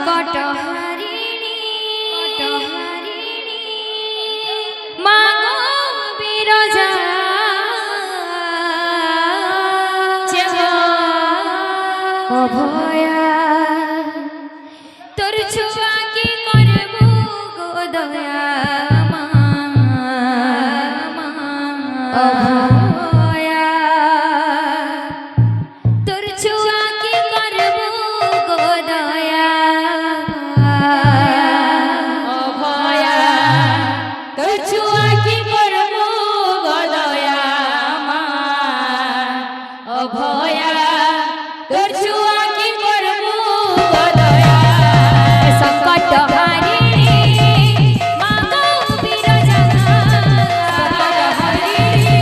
সংকট হারিণী মা গো বিরজা অভয়া তোর ছোঁয়া কি করব গো দয়া মা অভয়া তোর ছোঁয়া কি করব গো দয়া অভয়া তোর ছোঁয়া কি করব গো দয়া মা অভয়া তোর ছোঁয়া কি করব গো দয়া সংকট হারিণী মা গো বিরজা সংকট হারিণী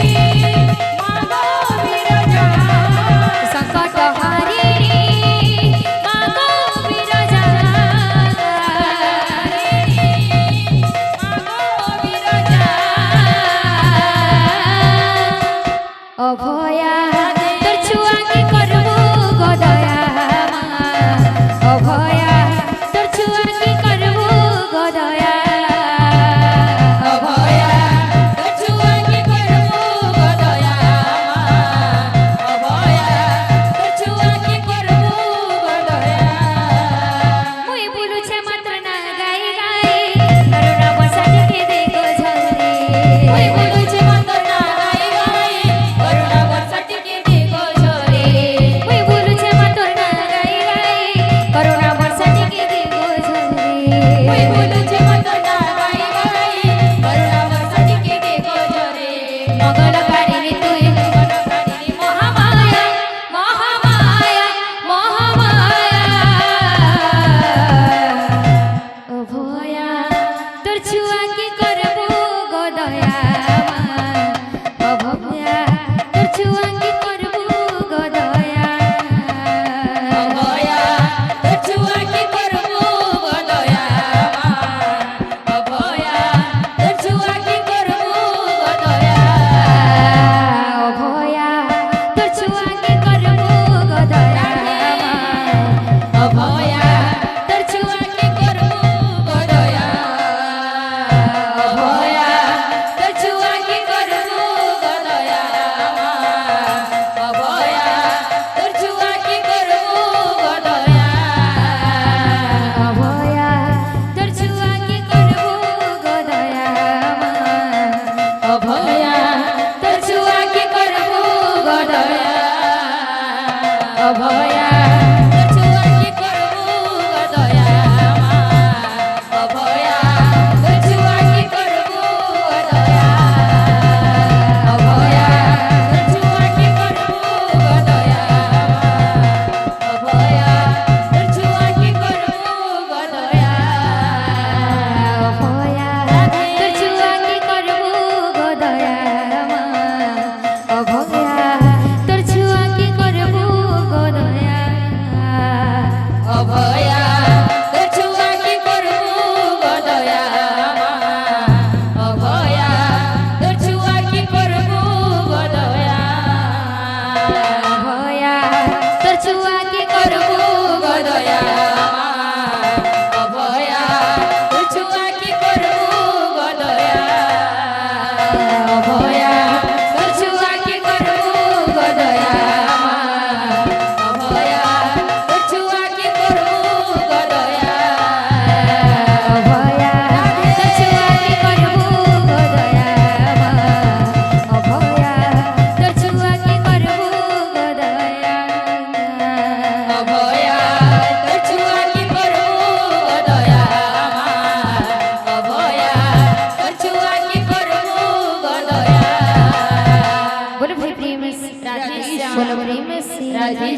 মা গো বিরজা অভয়া তোর ছোঁয়া কি করব গো দয়া মা অভয়া তোর ছোঁয়া কি করব গো দয়া অভয়া তোর ছোঁয়া কি করব গো দয়া মা অভয়া তোর ছোঁয়া কি করব গো দয়া মুই বলুছে মাত্র না গাই গাই করুণা বর্ষা দেখে দে গো ঝরে মুই বলুছে মাত্র না গাই গাই করুণা বর্ষা দেখে দে গো ঝরে মুই বলুছে মাত্র না গাই গাই করুণা বর্ষা দেখে দে গো ঝরে মুই বলুছে মাত্র না গাই গাই করুণা বর্ষা দেখে দে গো ঝরে মঙ্গলকারিণী তুই মঙ্গলকারিণী মহামায়া মহামায়া মহামায়া অভয়া তোর ছোঁয়া কি করব গো দয়া মা অভয়া তোর ছোঁয়া কি করব গো দয়া অভয়া তোর ছোঁয়া কি করব গো দয়া মা অভয়া তোর ছোঁয়া কি করব গো দয়া অভয়া তোর ছোঁয়া কি করব গো দয়া মা অভয়া তোর ছোঁয়া কি করব গো দয়া অভয়া তোর ছোঁয়া কি করব গো দয়া মা অভয়া তোর ছোঁয়া কি করব গো দয়া অভয়া তোর ছোঁয়া কি করব গো দয়া মা অভয়া তোর ছোঁয়া কি করব গো দয়া অভয়া